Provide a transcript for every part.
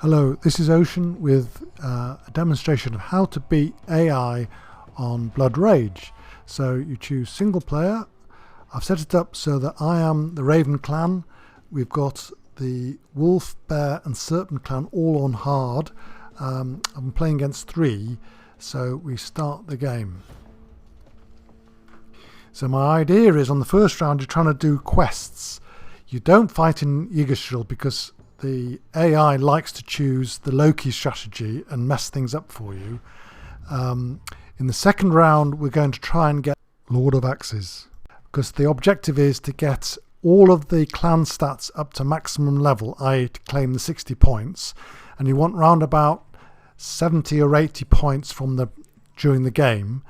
Hello, this is Ocean with a demonstration of how to beat AI on Blood Rage. So you choose single player. I've set it up so that I am the Raven clan. We've got the Wolf, Bear and Serpent clan all on hard. I'm playing against 3, so we start the game. So my idea is on the first round you're trying to do quests. You don't fight in Yggdrasil because the AI likes to choose the Loki strategy and mess things up for you. In the second round we're going to try and get Lord of Axes, because the objective is to get all of the clan stats up to maximum level, i.e. to claim the 60 points, and you want round about 70 or 80 points during the game,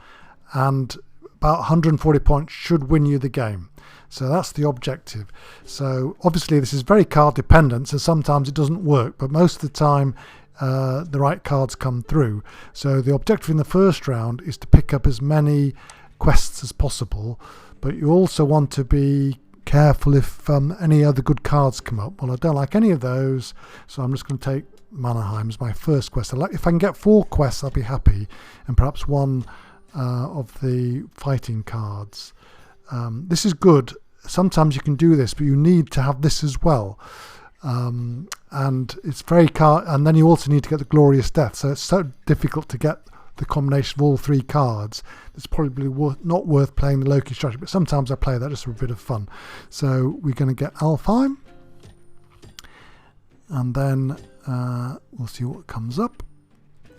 and about 140 points should win you the game. So that's the objective. So obviously this is very card dependent, so sometimes it doesn't work, but most of the time the right cards come through. So the objective in the first round is to pick up as many quests as possible, but you also want to be careful if any other good cards come up. Well, I don't like any of those, so I'm just going to take Mannerheim as my first quest. If I can get 4 quests, I'll be happy, and perhaps one of the fighting cards. This is good. Sometimes you can do this, but you need to have this as well. And it's very and then you also need to get the Glorious Death. So it's so difficult to get the combination of all 3 cards. It's probably not worth playing the Loki strategy, but sometimes I play that just for a bit of fun. So we're going to get Alfheim, and then we'll see what comes up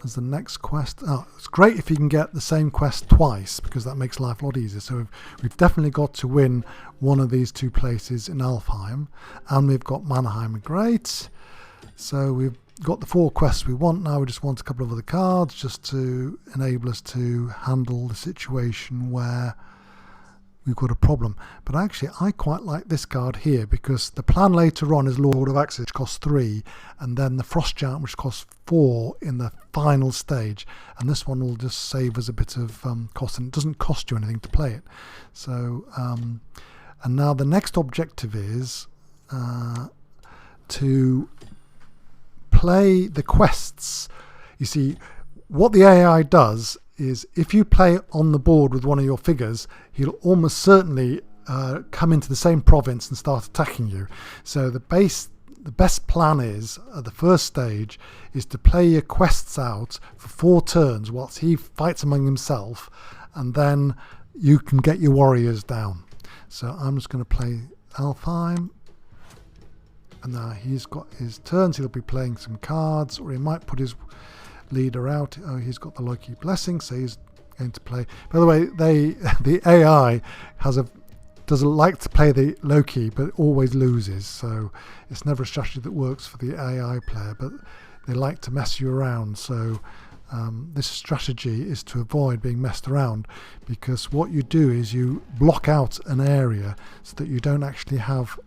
as the next quest. Oh, it's great if you can get the same quest twice, because that makes life a lot easier. So we've definitely got to win one of these 2 places in Alfheim, and we've got Mannerheim. Great. So we've got the 4 quests we want. Now we just want a couple of other cards just to enable us to handle the situation where we've got a problem. But actually I quite like this card here, because the plan later on is Lord of Axes, which costs 3, and then the Frost Giant, which costs 4 in the final stage, and this one will just save us a bit of cost, and it doesn't cost you anything to play it. So and now the next objective is to play the quests. You see, what the AI does is if you play on the board with one of your figures, he'll almost certainly come into the same province and start attacking you. So the best plan is, at the first stage, is to play your quests out for 4 turns whilst he fights among himself, and then you can get your warriors down. So I'm just going to play Alfheim, and now he's got his turns. He'll be playing some cards, or he might put his leader out. Oh, he's got the Loki blessing, so he's going to play. By the way, the AI doesn't like to play the Loki, but always loses. So it's never a strategy that works for the AI player, but they like to mess you around. So this strategy is to avoid being messed around, because what you do is you block out an area so that you don't actually have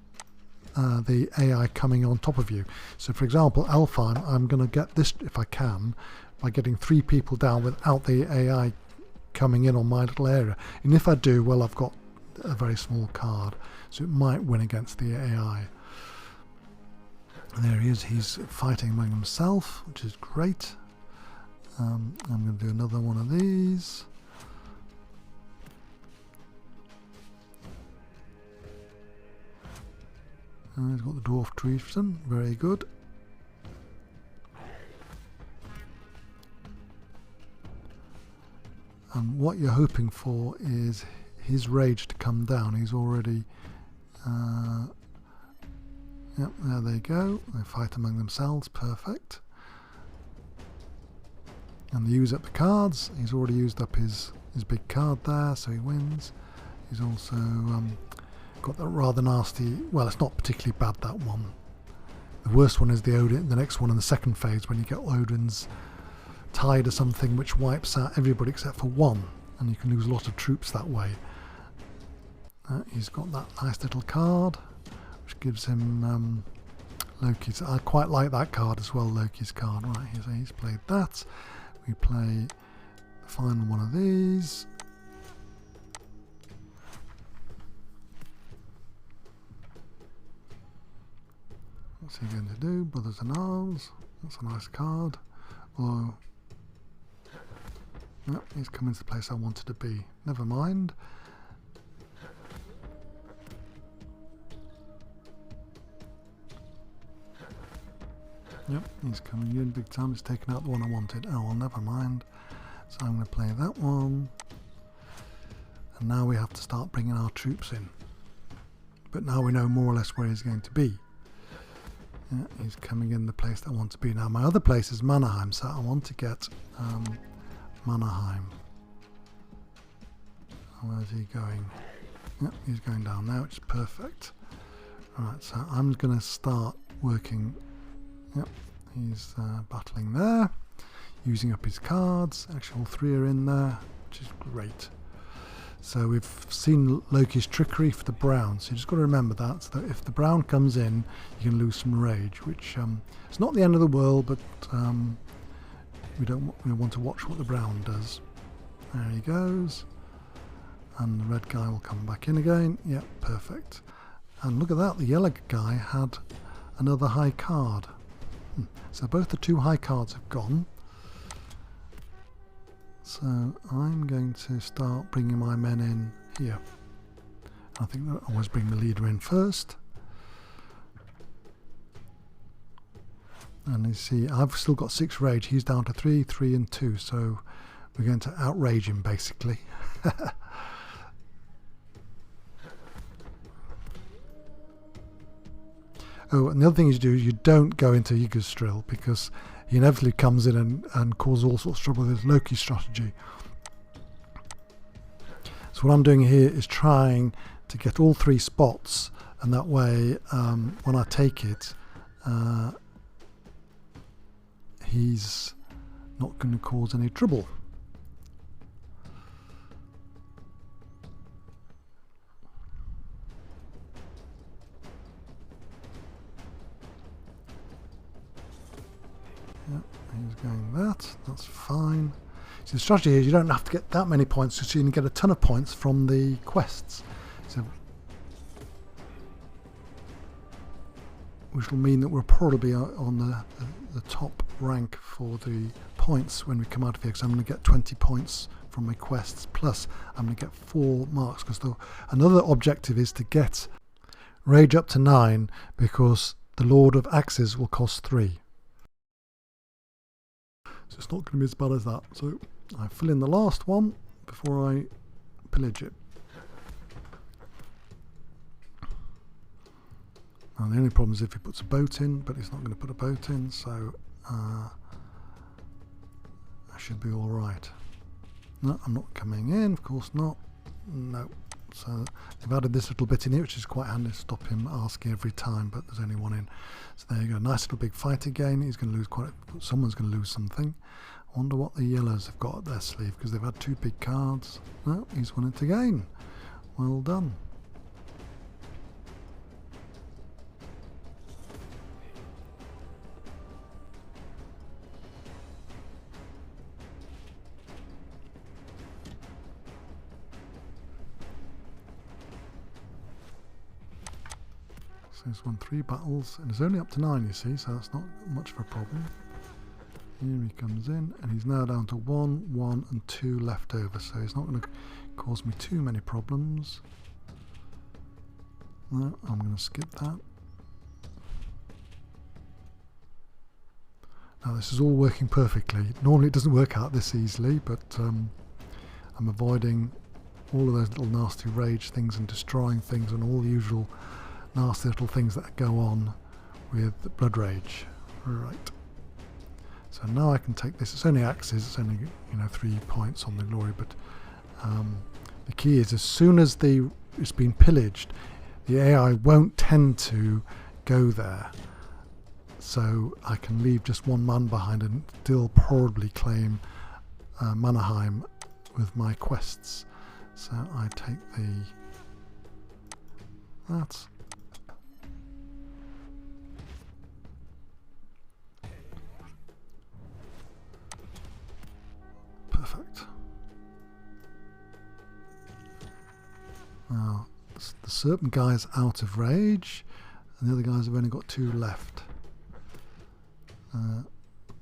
the AI coming on top of you. So for example, Alfheim, I'm going to get this, if I can, by getting 3 people down without the AI coming in on my little area. And if I do, well, I've got a very small card, so it might win against the AI. And there he is, he's fighting among himself, which is great. I'm going to do another one of these. He's got the Dwarf Chieftain, very good. And what you're hoping for is his rage to come down. He's already... yep, there they go. They fight among themselves, perfect. And they use up the cards. He's already used up his big card there, so he wins. He's also... got that rather nasty, well, it's not particularly bad, that one. The worst one is the Odin, the next one in the second phase, when you get Odin's Tide or something, which wipes out everybody except for 1, and you can lose a lot of troops that way. He's got that nice little card, which gives him Loki's. I quite like that card as well, Loki's card. Right, so he's played that. We play the final one of these. What's he going to do? Brothers in Arms. That's a nice card. Oh, no, he's coming to the place I wanted to be. Never mind. Yep, he's coming in big time. It's taken out the one I wanted. Oh, well, never mind. So I'm going to play that one. And now we have to start bringing our troops in. But now we know more or less where he's going to be. Yeah, he's coming in the place that I want to be. Now my other place is Mannerheim, so I want to get Mannerheim. Where's he going? Yep, he's going down now, which is perfect. Alright, so I'm going to start working. Yep, he's battling there, using up his cards. Actually, all three are in there, which is great. So we've seen Loki's trickery for the brown, so you just got to remember that, so that if the brown comes in, you can lose some rage, which it's not the end of the world, but we want to watch what the brown does. There he goes, and the red guy will come back in again. Yep, perfect. And look at that, the yellow guy had another high card. So both the two high cards have gone. So I'm going to start bringing my men in here. I think that I always bring the leader in first. And you see, I've still got 6 rage. He's down to 3, 3 and 2. So we're going to outrage him basically. Oh, and the other thing you do is you don't go into Yggdrasil, because he inevitably comes in and causes all sorts of trouble with his Loki strategy. So what I'm doing here is trying to get all 3 spots, and that way when I take it, he's not going to cause any trouble. He's going that's fine. So the strategy is you don't have to get that many points, because you can get a ton of points from the quests. So, which will mean that we'll probably be on the top rank for the points when we come out of here, because I'm going to get 20 points from my quests, plus I'm going to get 4 marks, because another objective is to get rage up to 9, because the Lord of Axes will cost 3. So it's not going to be as bad as that. So I fill in the last one before I pillage it. Now the only problem is if he puts a boat in, but he's not going to put a boat in, so I should be alright. No, I'm not coming in, of course not. No. So they've added this little bit in here, which is quite handy to stop him asking every time, but there's only one in. So there you go, nice little big fight again. He's going to lose someone's going to lose something. I wonder what the yellows have got up their sleeve, because they've had 2 big cards. No, he's won it again. Well done. So he's won 3 battles, and it's only up to 9, you see, so that's not much of a problem. Here he comes in, and he's now down to 1, 1 and 2 left over, so he's not going to cause me too many problems. No, I'm going to skip that. Now this is all working perfectly. Normally it doesn't work out this easily, but I'm avoiding all of those little nasty rage things and destroying things and all the usual nasty little things that go on with blood rage. Right. So now I can take this. It's only axes. It's only 3 points on the glory, but the key is as soon as it's been pillaged, the AI won't tend to go there. So I can leave just 1 man behind and still probably claim Mannerheim with my quests. So I take that. Perfect. Now the serpent guy is out of rage, and the other guys have only got 2 left.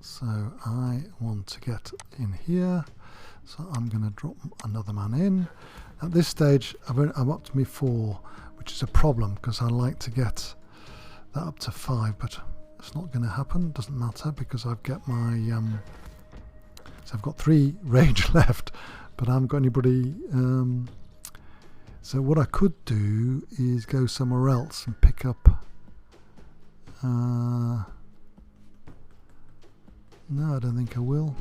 So I want to get in here, so I'm going to drop another man in. At this stage I'm up to me 4, which is a problem because I like to get that up to 5, but it's not going to happen. Doesn't matter because I've got my so I've got 3 rage left, but I haven't got anybody. So what I could do is go somewhere else and pick up. No, I don't think I will.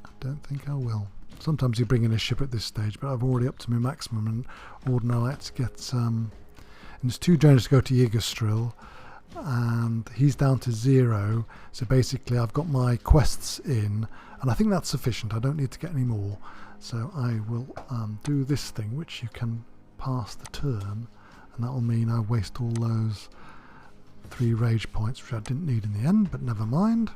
I don't think I will. Sometimes you bring in a ship at this stage, but I've already up to my maximum, and ordinarily I like to get. And it's too dangerous to go to Yggdrasil, and he's down to 0. So basically, I've got my quests in, and I think that's sufficient. I don't need to get any more. So I will do this thing, which you can pass the turn, and that will mean I waste all those 3 rage points, which I didn't need in the end, but never mind.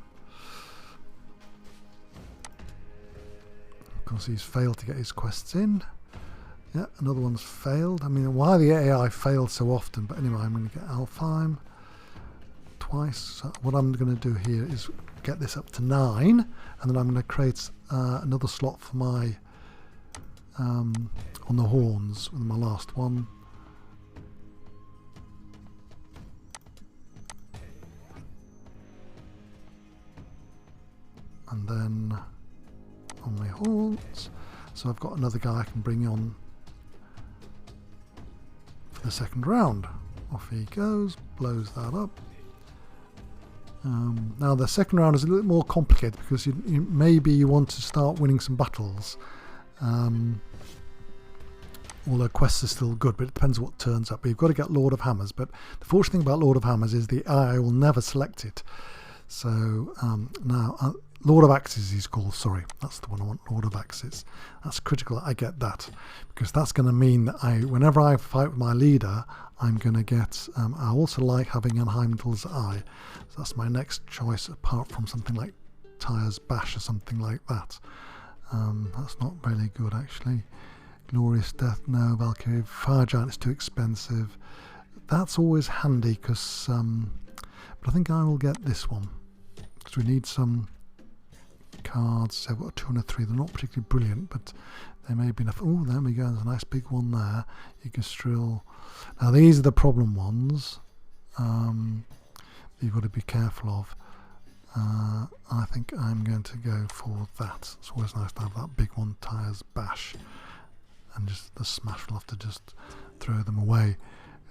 Of course, he's failed to get his quests in. Yeah, another one's failed. I mean, why the AI fails so often, but anyway, I'm going to get Alfheim twice. So what I'm going to do here is get this up to 9, and then I'm going to create another slot for my on the horns with my last one. And then on my horns, so I've got another guy I can bring on for the second round. Off he goes, blows that up. Now the second round is a little more complicated because maybe you want to start winning some battles. Although quests are still good, but it depends what turns up. But you've got to get Lord of Hammers. But the fortunate thing about Lord of Hammers is the AI will never select it. So now Lord of Axes he's called, sorry, that's the one I want, Lord of Axes. That's critical, I get that, because that's going to mean that whenever I fight with my leader, I'm going to get, I also like having an Heimdall's Eye, so that's my next choice apart from something like Tyre's Bash or something like that. That's not really good actually. Glorious Death, no. Valkyrie, Fire Giant is too expensive. That's always handy because, but I think I will get this one, because we need some cards. I've got 2 and a 3. They're not particularly brilliant, but they may be enough. Oh, there we go. There's a nice big one there. Yggdrasil. Now these are the problem ones. You've got to be careful of. I think I'm going to go for that. It's always nice to have that big one, Tyre's Bash, and just the smash will have to just throw them away.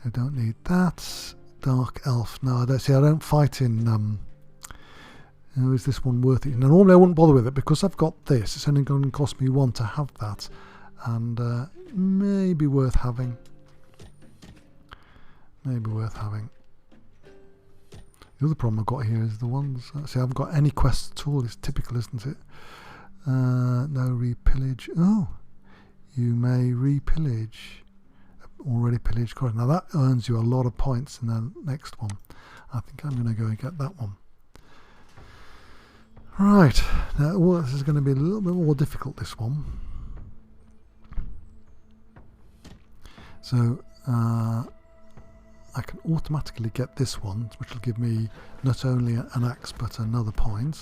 I don't need that. Dark Elf. No, I don't see. I don't fight in. Is this one worth it? Now, normally I wouldn't bother with it because I've got this. It's only going to cost me 1 to have that, and maybe worth having. Maybe worth having. The other problem I've got here is the ones. See, I haven't got any quests at all. It's typical, isn't it? No repillage. Oh, you may repillage already pillaged cards. Now that earns you a lot of points in the next one. I think I'm going to go and get that one. Right, now this is going to be a little bit more difficult, this one. So I can automatically get this one, which will give me not only an axe but another point,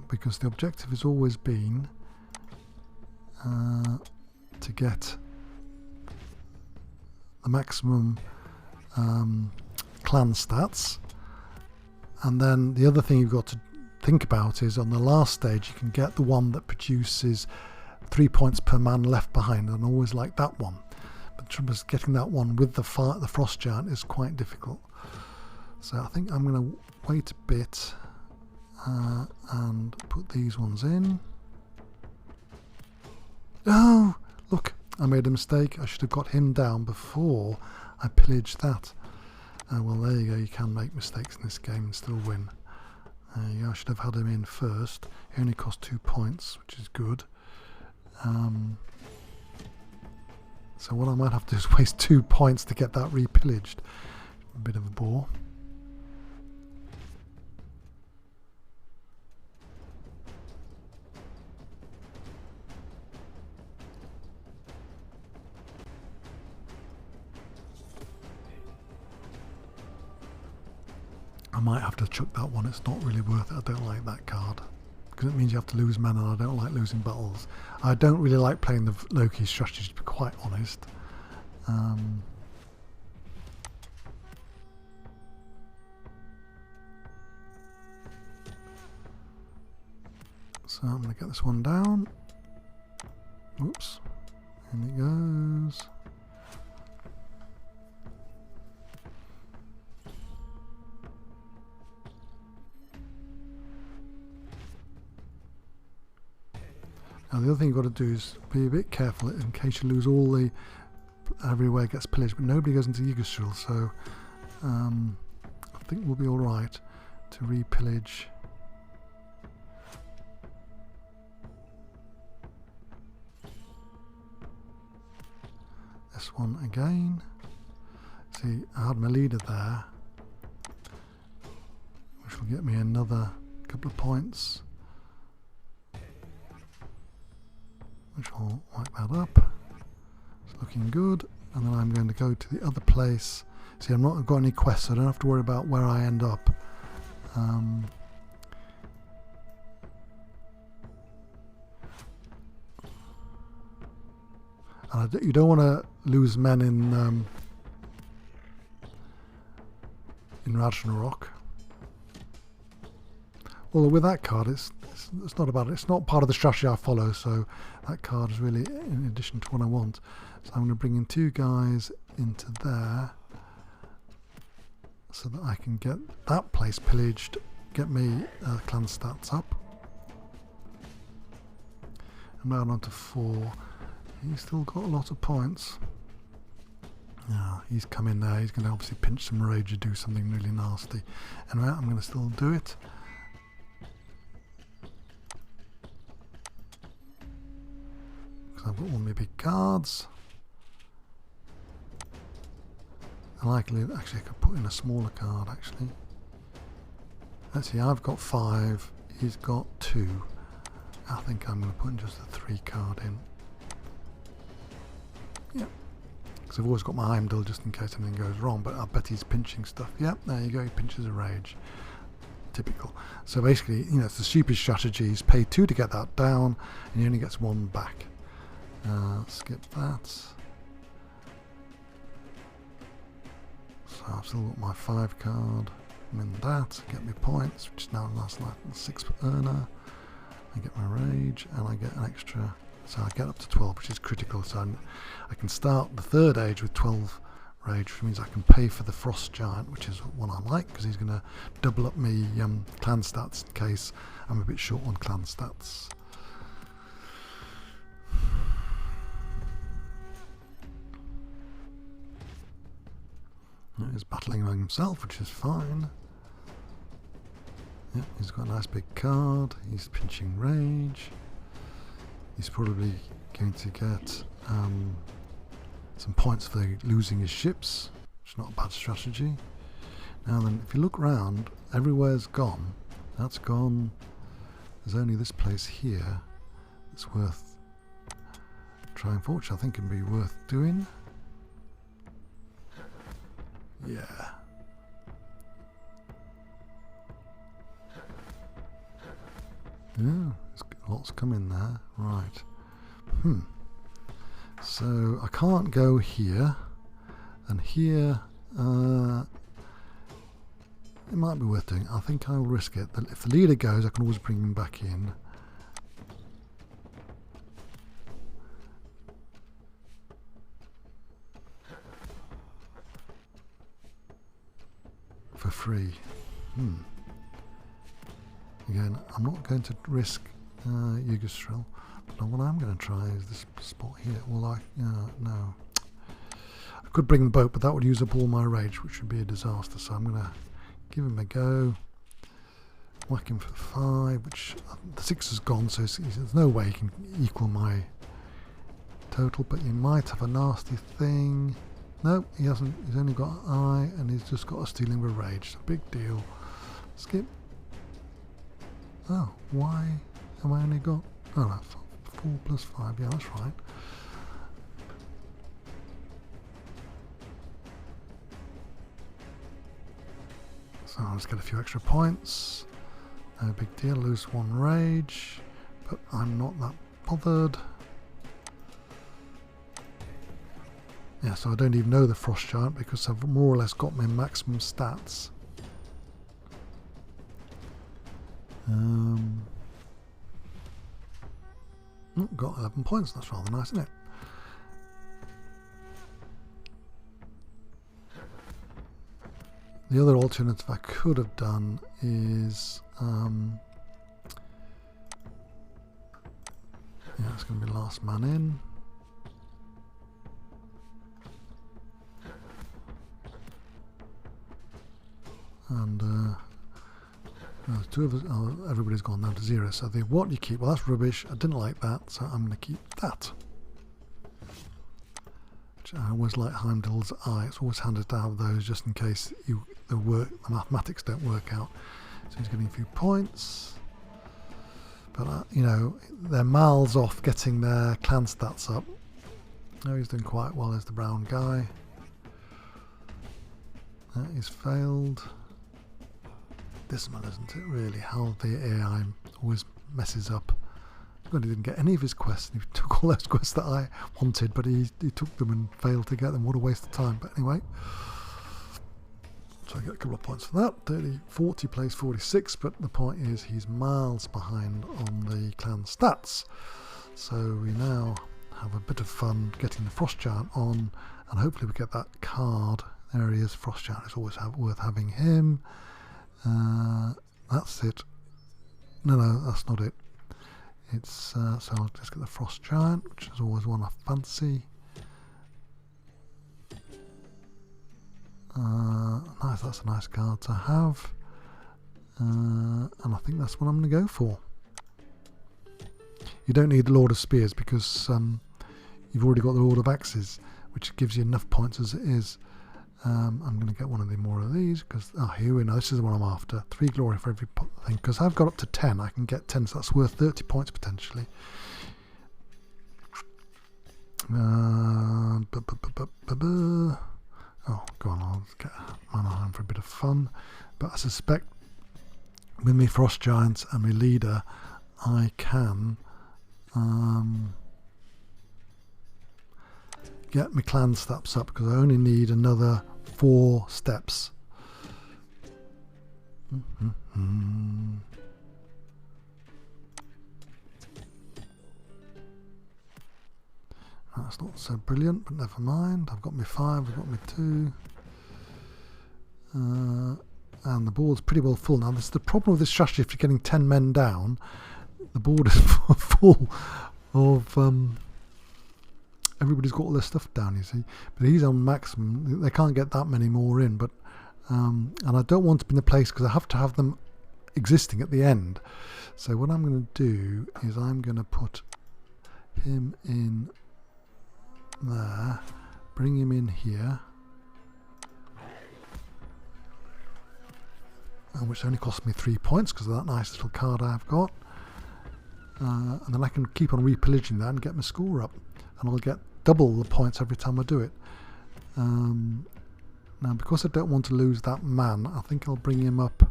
because the objective has always been to get the maximum clan stats. And then the other thing you've got to think about is on the last stage you can get the one that produces 3 points per man left behind, and I always like that one. But the trouble is getting that one with the Frost Giant is quite difficult. So I think I'm going to wait a bit and put these ones in. Oh, look, I made a mistake. I should have got him down before I pillaged that. Well, there you go. You can make mistakes in this game and still win. There you go. I should have had him in first. He only cost 2 points, which is good. So what I might have to do is waste 2 points to get that repillaged. A bit of a bore. I might have to chuck that one. It's not really worth it. I don't like that card because it means you have to lose mana, and I don't like losing battles. I don't really like playing the Loki strategy, to be quite honest. So I'm going to get this one down. Oops. In it goes. Now the other thing you've got to do is be a bit careful in case you lose all the... everywhere gets pillaged, but nobody goes into Yggdrasil, so I think we'll be alright to re-pillage. This one again. See, I had my leader there, which will get me another couple of points, which will wipe that up. It's looking good. And then I'm going to go to the other place. See, I've not got any quests, so I don't have to worry about where I end up. And you don't want to lose men in Ragnarok. Although with that card, it's not about it. It's not part of the strategy I follow, so that card is really in addition to what I want. So I'm going to bring in 2 guys into there, so that I can get that place pillaged, get me clan stats up. I'm now on to 4. He's still got a lot of points. Yeah, he's come in there. He's going to obviously pinch some rage or do something really nasty. Anyway, I'm going to still do it. Because I've got all my big cards. Likely, actually, I could put in a smaller card. Actually, let's see. I've got 5. He's got 2. I think I'm going to put in just a 3 card in. Yep. Because I've always got my Heimdall just in case anything goes wrong. But I bet he's pinching stuff. Yep. There you go. He pinches a rage. Typical. So basically, you know, it's the stupid strategy. He's paid 2 to get that down, and he only gets 1 back. Skip that. So I've still got my 5 card. I'm in that, get me points, which is now last like 6 earner. I get my rage, and I get an extra, so I get up to 12, which is critical. So I can start the 3rd age with 12 rage, which means I can pay for the Frost Giant, which is one I like, because he's going to double up me clan stats in case I'm a bit short on clan stats. He's battling among himself, which is fine. Yeah, he's got a nice big card. He's pinching rage. He's probably going to get some points for losing his ships, which is not a bad strategy. Now then, if you look round, everywhere's gone. That's gone. There's only this place here that's worth trying for, which I think can be worth doing. Yeah. Yeah, there's lots coming there. Right. So I can't go here. And here, it might be worth doing. I think I'll risk it. If the leader goes, I can always bring him back in. For free. Again, I'm not going to risk Yggdrasil, but what I'm going to try is this spot here. Well, no. I could bring the boat, but that would use up all my rage, which would be a disaster. So I'm going to give him a go. Whack him for 5, which the 6 is gone, so there's no way he can equal my total, but he might have a nasty thing. No, he hasn't. He's only got an eye, and he's just got a stealing with rage. So big deal. Skip. Oh, why have I only got... Oh no, 4 plus 5. Yeah, that's right. So So I'll just get a few extra points. No big deal, lose 1 rage, but I'm not that bothered. Yeah, so I don't even know the Frost Giant because I've more or less got my maximum stats. Got 11 points, that's rather nice, isn't it? The other alternative I could have done is yeah, it's going to be last man in. And there's 2 of us. Oh, everybody's gone down to 0. So the what you keep, well, that's rubbish. I didn't like that, so I'm going to keep that. Which I always like Heimdall's eye. It's always handy to have those just in case the mathematics don't work out. So he's getting a few points. But you know, they're miles off getting their clan stats up. No, he's doing quite well as the brown guy. He's failed. Dismal, isn't it, really? How the AI always messes up. He didn't get any of his quests. He took all those quests that I wanted, but he took them and failed to get them. What a waste of time. But anyway, so I get a couple of points for that. 40 plays 46, but the point is he's miles behind on the clan stats. So we now have a bit of fun getting the Frost Giant on, and hopefully we get that card. There he is, Frost Giant. It's always worth having him. That's it. No, that's not it. It's so I'll just get the Frost Giant, which is always one I fancy. Nice, that's a nice card to have. And I think that's what I'm going to go for. You don't need the Lord of Spears because you've already got the Lord of Axes, which gives you enough points as it is. I'm going to get one of the more of these because here we know, this is the one I'm after. 3 glory for every thing because I've got up to 10. I can get 10, so that's worth 30 points potentially. Oh, go on, I'll get Manaheim for a bit of fun. But I suspect with me Frost Giants and my leader, I can get my clan steps up because I only need another 4 steps. That's not so brilliant, but never mind. I've got my 5, I've got my 2. And the board's pretty well full now. This is the problem with this strategy. If you're getting 10 men down, the board is full of everybody's got all their stuff down, you see. But he's on maximum. They can't get that many more in. But and I don't want to be in the place because I have to have them existing at the end. So what I'm going to do is I'm going to put him in there, bring him in here, which only cost me 3 points because of that nice little card I've got. And then I can keep on repillaging that and get my score up, and I'll get double the points every time I do it. Now because I don't want to lose that man, I think I'll bring him up.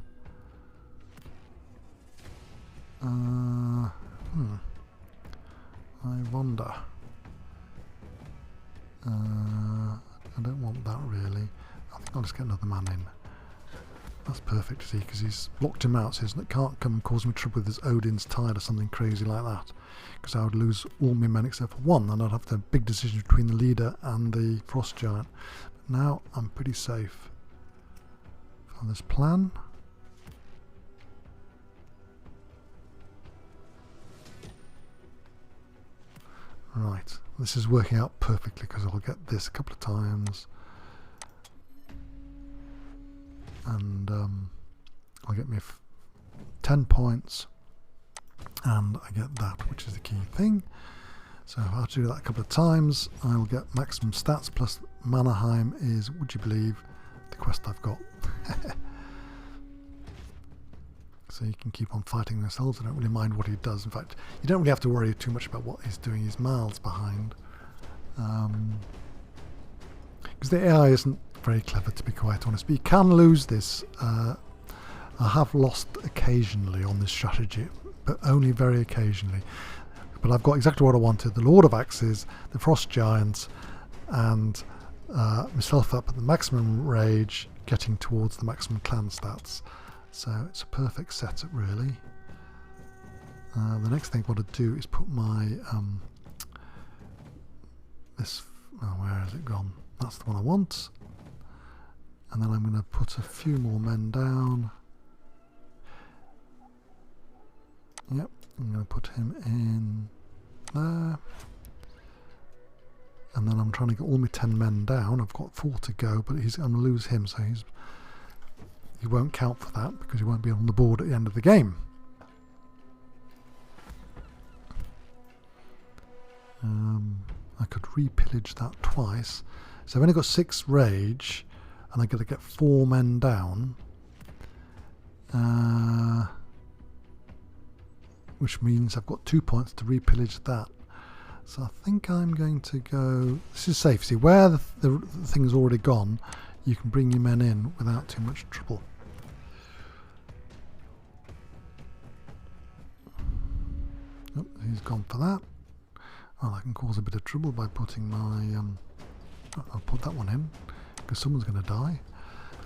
I wonder. I don't want that really. I think I'll just get another man in. That's perfect to see because he's blocked him out, so it can't come and cause me trouble with his Odin's Tide or something crazy like that. Because I would lose all my men except for one, and I'd have to have a big decision between the leader and the Frost Giant. But now I'm pretty safe for this plan. Right, this is working out perfectly because I'll get this a couple of times. And I'll get me 10 points, and I get that, which is the key thing. So if I have to do that a couple of times, I'll get maximum stats, plus Manaheim is, would you believe, the quest I've got. So you can keep on fighting yourselves. I don't really mind what he does. In fact, you don't really have to worry too much about what he's doing. He's miles behind. Because the AI isn't very clever, to be quite honest, but you can lose this I have lost occasionally on this strategy, but only very occasionally. But I've got exactly what I wanted: the Lord of Axes, the Frost Giant, and myself up at the maximum rage, getting towards the maximum clan stats. So it's a perfect setup, really. The next thing I've got to do is put my where has it gone? That's the one I want. And then I'm going to put a few more men down. Yep, I'm going to put him in there. And then I'm trying to get all my 10 men down. I've got 4 to go, but I'm going to lose him, so he won't count for that because he won't be on the board at the end of the game. I could repillage that twice. So I've only got 6 rage, and I've got to get 4 men down. Which means I've got 2 points to repillage that. So I think I'm going to go... This is safe. See, where the thing's already gone, you can bring your men in without too much trouble. Oh, he's gone for that. Well, I can cause a bit of trouble by putting my... I'll put that one in, because someone's going to die,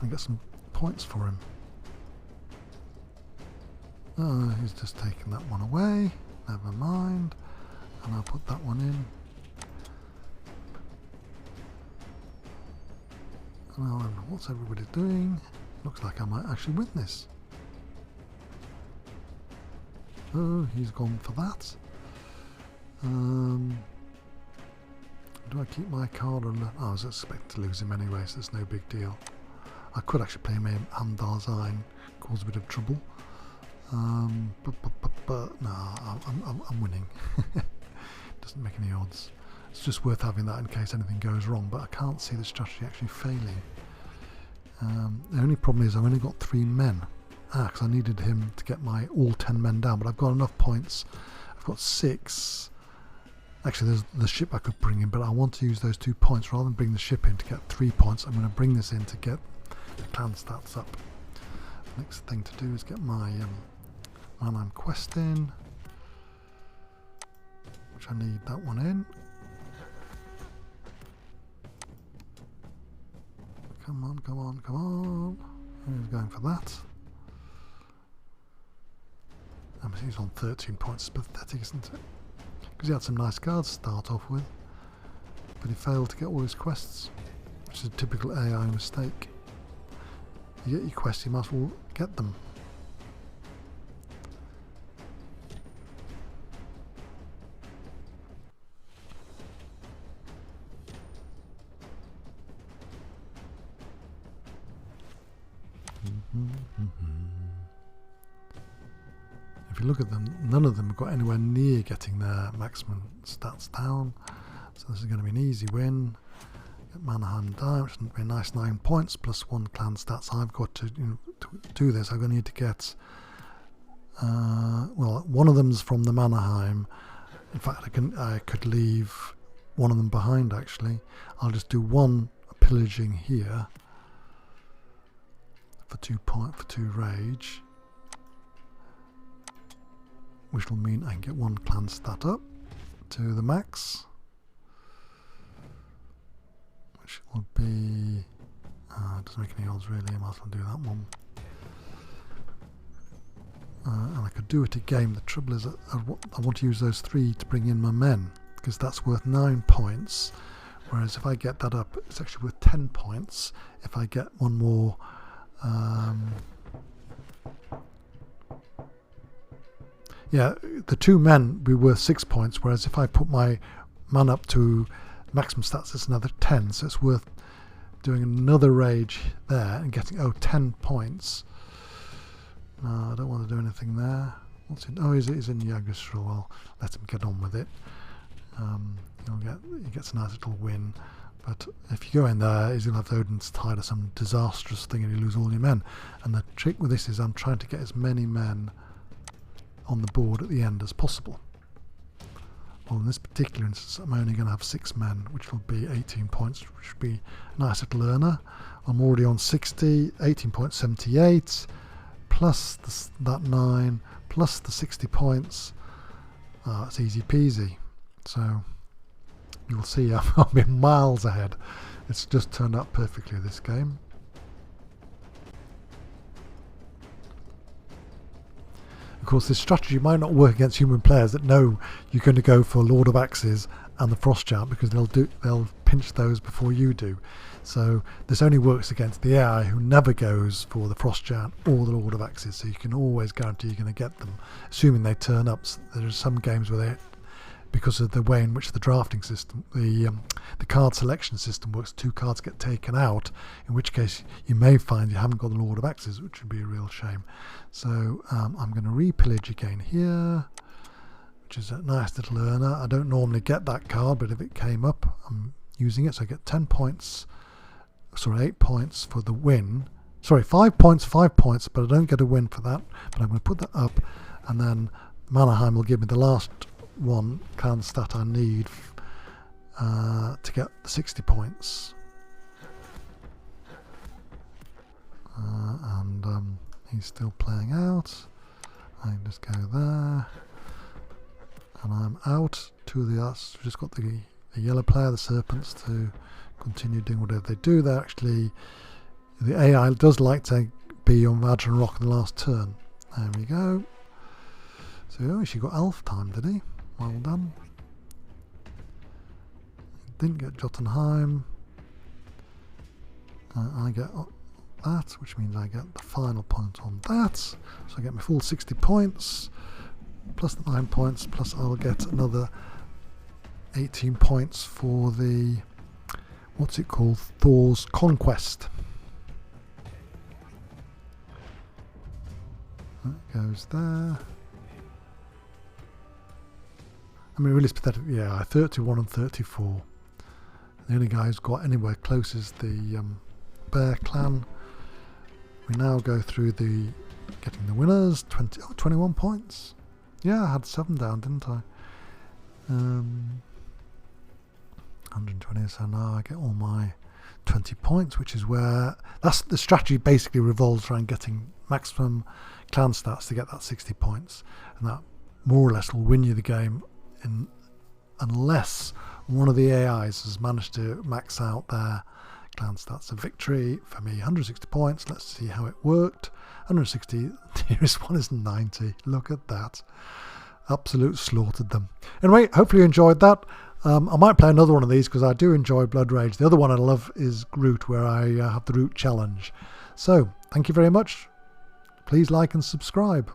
and get some points for him. He's just taken that one away. Never mind. And I'll put that one in. Well, what's everybody doing? Looks like I might actually win this. Oh, he's gone for that. Do I keep my card or not? Oh, I was expecting to lose him anyway, so it's no big deal. I could actually play him Andarzine, cause a bit of trouble. But no, I'm winning. Doesn't make any odds. It's just worth having that in case anything goes wrong, but I can't see the strategy actually failing. The only problem is I've only got 3 men. Because I needed him to get my all 10 men down, but I've got enough points. I've got 6. Actually, there's the ship I could bring in, but I want to use those 2 points rather than bring the ship in to get 3 points. I'm going to bring this in to get the clan stats up. Next thing to do is get my man I'm questing, which I need that one in. Come on, come on, come on. Who's going for that? He's on 13 points. It's pathetic, isn't it? Because he had some nice cards to start off with, but he failed to get all his quests, which is a typical AI mistake. You get your quests, you might as well get them. If you look at them, none of them have got anywhere near getting their maximum stats down, so this is going to be an easy win. Get Mannheim down, which would be a nice 9 points plus 1 clan stats. I've got to, to do this. I'm going to need to get well, one of them's from the Mannheim. In fact, I could leave one of them behind. Actually, I'll just do 1 pillaging here for 2 rage, which will mean I can get 1 clan stat up to the max, which will be it doesn't make any odds really. I might as well do that one. And I could do it again. The trouble is that I want to use those 3 to bring in my men, because that's worth 9 points, whereas if I get that up, it's actually worth 10 points if I get 1 more yeah, the 2 men will be worth 6 points, whereas if I put my man up to maximum stats, it's another 10, so it's worth doing another rage there and getting 10 points. No, I don't want to do anything there. What's in? Oh, he's in Yggdrasil. Well, let him get on with it. He gets a nice little win. But if you go in there, he's going to have Odin's Tide or some disastrous thing and you lose all your men. And the trick with this is I'm trying to get as many men on the board at the end as possible. Well, in this particular instance, I'm only going to have 6 men, which will be 18 points, which will be a nice little earner. I'm already on 60, 18.78, plus that 9 plus the 60 points. It's easy peasy. So you'll see I've been miles ahead. It's just turned out perfectly, this game. Of course, this strategy might not work against human players that know you're going to go for Lord of Axes and the Frost Giant, because they'll pinch those before you do. So this only works against the AI who never goes for the Frost Giant or the Lord of Axes. So you can always guarantee you're going to get them, assuming they turn up. There are some games where they, because of the way in which the drafting system, the card selection system works, 2 cards get taken out, in which case you may find you haven't got the Lord of Axes, which would be a real shame. So I'm going to re-pillage again here, which is a nice little earner. I don't normally get that card, but if it came up, I'm using it. So I get 10 points, sorry, 8 points for the win. Sorry, 5 points, but I don't get a win for that. But I'm going to put that up, and then Mannerheim will give me the last one clan stat I need to get the 60 points. And he's still playing out. I can just go there, and I'm out. 2 of the arts. We've just got the yellow player, the Serpents, to continue doing whatever they do. They're actually, the AI does like to be on Vadran Rock in the last turn. There we go. So she got Elf time, did he? Well done. Didn't get Jotunheim. I get that, which means I get the final point on that. So I get my full 60 points, plus the 9 points, plus I'll get another 18 points for the, what's it called, Thor's Conquest. That goes there. I mean, really it's pathetic. Yeah, 31 and 34. The only guy who's got anywhere close is the Bear Clan. We now go through the getting the winners. 21 points. Yeah, I had 7 down, didn't I? 120. So now I get all my 20 points, which is where that's the strategy. Basically revolves around getting maximum clan stats to get that 60 points, and that more or less will win you the game, unless one of the AIs has managed to max out their clan stats. A victory for me, 160 points. Let's see how it worked. 160. The nearest one is 90. Look at that. Absolute slaughtered them. Anyway, hopefully you enjoyed that. I might play another one of these because I do enjoy Blood Rage. The other one I love is Root, where I have the Root challenge. So, thank you very much. Please like and subscribe.